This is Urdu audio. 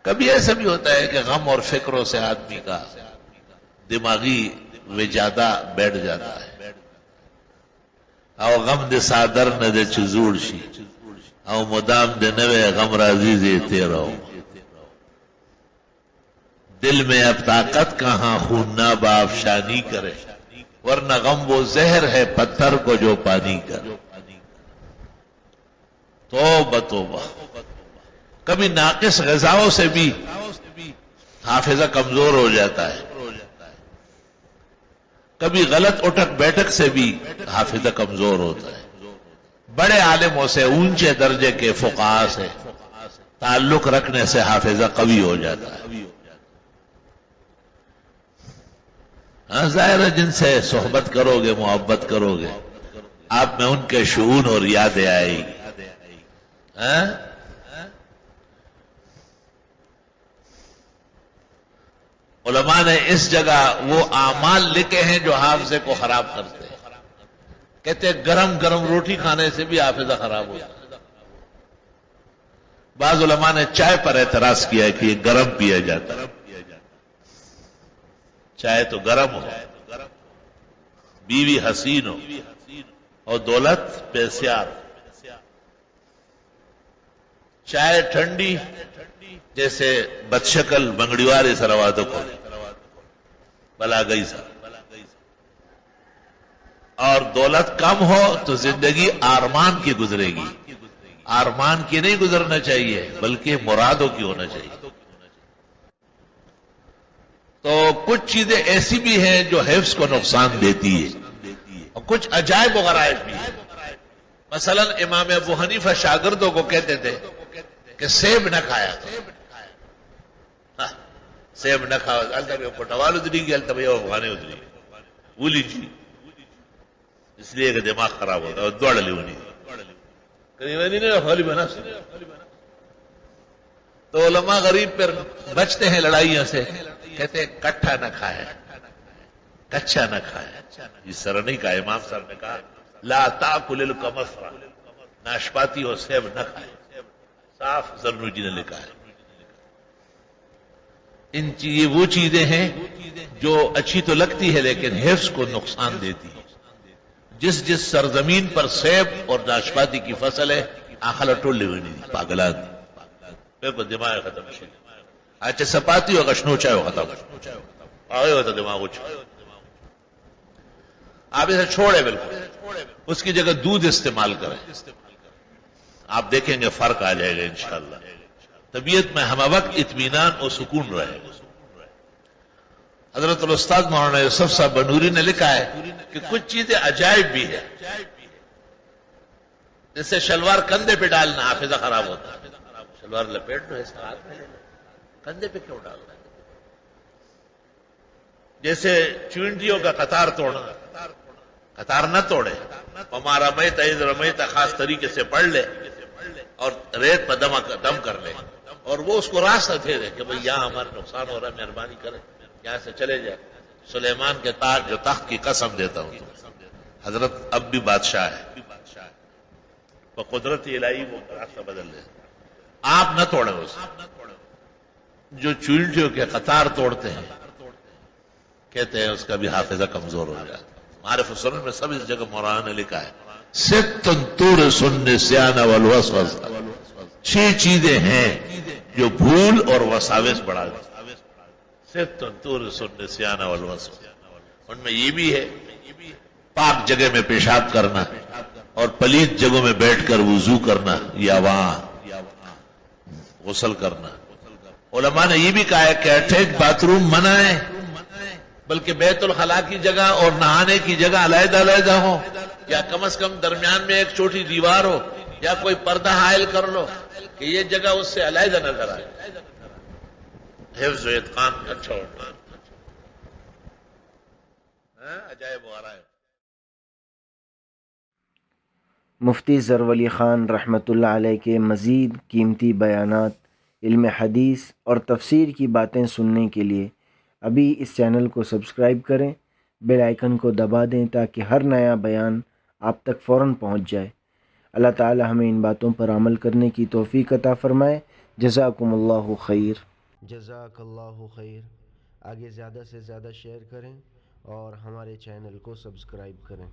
کبھی ایسا بھی ہوتا ہے کہ غم اور فکروں سے آدمی کا دماغی وجادہ بیٹھ جاتا ہے. او غم دے سادر نہ دے چزوڑ شی او مدام دے نوے غم راضی زیتے رہو. دل میں اب طاقت کہاں خون نہ بافشانی کرے ورنہ غم وہ زہر ہے پتھر کو جو پانی کرے. توبہ توبہ. کبھی ناقص غذاؤں سے بھی حافظہ کمزور ہو جاتا ہے. کبھی غلط اٹھک بیٹھک سے بھی حافظہ کمزور ہوتا ہے. بڑے عالموں سے اونچے درجے کے فقہاء سے تعلق رکھنے سے حافظہ قوی ہو جاتا ہے. ہاں ظاہر ہے جن سے صحبت کرو گے محبت کرو گے آپ میں ان کے شعون اور یادیں آئے گی. علماء نے اس جگہ وہ اعمال لکھے ہیں جو حافظے کو خراب کرتے ہیں. کہتے ہیں گرم گرم روٹی کھانے سے بھی حافظہ خراب ہوتا ہے. بعض علماء نے چائے پر اعتراض کیا ہے کہ یہ گرم پیا جاتا ہے. چائے تو گرم ہو، بیوی حسین ہو اور دولت پیسیار. چائے ٹھنڈی جیسے بدشکل بنگڑیواری سروادو کو بلا گئی سا، اور دولت کم ہو تو زندگی آرمان کی گزرے گی. آرمان کی نہیں گزرنا چاہیے بلکہ مرادوں کی ہونا چاہیے. تو کچھ چیزیں ایسی بھی ہیں جو حفظ کو نقصان دیتی ہے اور کچھ عجائب و غرائب بھی ہیں. مثلا امام ابو حنیفہ شاگردوں کو کہتے تھے کہ سیب نہ کھایا سیب نہ کھاؤ. پٹوال ادری گی التبیہ افغانے ادری بولی جی اس لیے کہ دماغ خراب ہوتا ہے. دوڑ لی انہیں بنا. تو علماء غریب پر بچتے ہیں لڑائیوں سے، کہتے ہیں کٹھا نہ کھائے کچا نہ کھائے. اس طرح نہیں کہا. امام صاحب نے کہا لا تاکل الکمثرہ، ناشپاتی اور سیب نہ کھائے. صاف زرنوجی نے لکھا ہے. یہ وہ چیزیں ہیں جو اچھی تو لگتی ہے لیکن حفظ کو نقصان دیتی ہے. جس جس سرزمین پر سیب اور ناشپاتی کی فصل ہے آخلا ٹول لی ہوئی پاگلان پہ دماغ ختم شد. اچھا سپاتی ہوگا شنوچا ہو ختم آگے ہوتا دماغ اچھا. آپ اسے چھوڑے بالکل، اس کی جگہ دودھ استعمال کریں. آپ دیکھیں گے فرق آ جائے گا انشاءاللہ. طبیعت میں ہم وقت اطمینان اور سکون رہے گا. حضرت الاستاذ مولانا یوسف صاحب بنوری نے لکھا ہے کہ کچھ چیزیں عجائب بھی ہیں. جیسے شلوار کندھے پہ ڈالنا حافظہ خراب ہوتا ہے. شلوار لپیٹ لو ایسا ہاتھ میں لے لو، کندھے پہ کیوں ڈالنا ہے؟ جیسے چونٹیوں کا قطار توڑنا، قطار نہ توڑے. ہمارا رمیت اذ رمیت خاص طریقے سے پڑھ لے اور ریت پر دم کر لے اور وہ اس کو راستہ دے دے کہ بھئی یہاں ہمارا نقصان ہو رہا ہے، مہربانی کرے یہاں سے چلے جائے. سلیمان کے تاج جو تخت کی قسم دیتا ہوں حضرت اب بھی بادشاہ ہے، وہ قدرت الہی وہ راستہ بدل دے. آپ نہ توڑیں اسے. جو چونٹیوں کے قطار توڑتے ہیں کہتے ہیں اس کا بھی حافظہ کمزور ہو جاتا ہے. معارف السنن میں سب اس جگہ مولانا نے لکھا ہے ست تورث النسیان والوسوسہ. 6 چیزیں ہیں جو بھول اور وساوس بڑھا دیتی. ست تورث النسیان والوسوسہ. ان میں یہ بھی ہے پاک جگہ میں پیشاب کرنا اور پلیت جگہوں میں بیٹھ کر وضو کرنا یا وہاں غسل کرنا. علماء نے یہ بھی کہا ہے کہ اٹیچ باتھ روم منع ہے بلکہ بیت الخلاء کی جگہ اور نہانے کی جگہ علیحدہ علیحدہ ہو یا کم از کم درمیان میں ایک چھوٹی دیوار ہو یا کوئی پردہ حائل کر لو کہ یہ جگہ اس سے علیحدہ نظر آئے. حفظ و اتقان اچھا ہوتا ہے. عجائب وغیرہ. مفتی ظفر علی خان رحمۃ اللہ علیہ کے مزید قیمتی بیانات، علم حدیث اور تفسیر کی باتیں سننے کے لیے ابھی اس چینل کو سبسکرائب کریں، بیل آئیکن کو دبا دیں تاکہ ہر نیا بیان آپ تک فوراً پہنچ جائے. اللہ تعالی ہمیں ان باتوں پر عمل کرنے کی توفیق عطا فرمائے. جزاکم اللہ خیر. جزاک اللہ خیر۔ آگے زیادہ سے زیادہ شیئر کریں اور ہمارے چینل کو سبسکرائب کریں۔